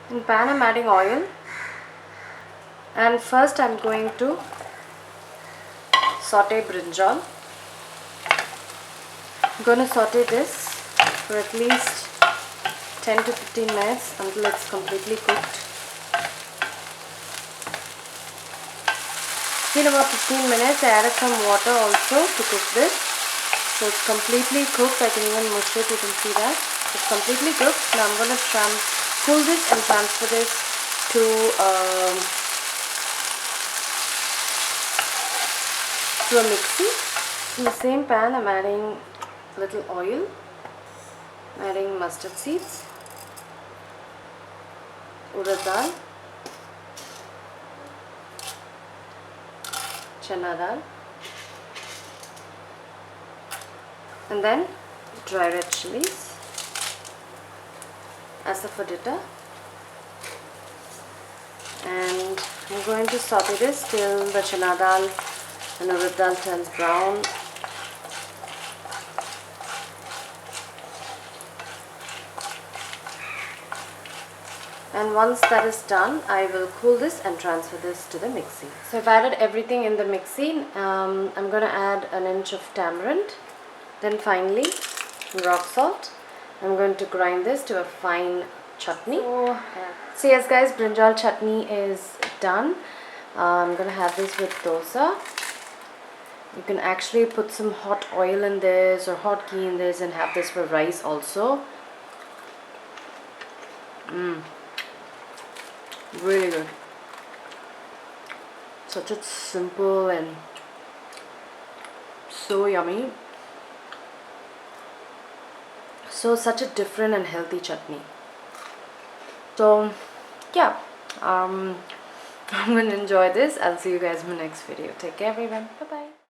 In pan I'm adding oil, and first I'm going to saute brinjal. I'm going to saute this for at least 10 to 15 minutes until it's completely cooked. In about 15 minutes I added some water also to cook this. So it's completely cooked. I can even mush it, you can see that. It's completely cooked. Now I'm going to cool this and transfer this to a mixie. In the same pan I'm adding little oil. I'm adding mustard seeds, Urad Dal, Chana Dal, and then dry red chillies, Asafoetida, and I'm going to saute this till the Chana Dal and Urad Dal turns brown. And once that is done, I will cool this and transfer this to the mixie. So I've added everything in the mixie. I'm going to add an inch of tamarind. Then finally, rock salt. I'm going to grind this to a fine chutney. So yes guys, Brinjal chutney is done. I'm going to have this with dosa. You can actually put some hot oil in this or hot ghee in this and have this for rice also. Really good. Such a simple and so yummy. So such a different and healthy chutney. So yeah, I'm going to enjoy this. I'll see you guys in my next video. Take care everyone. Bye bye.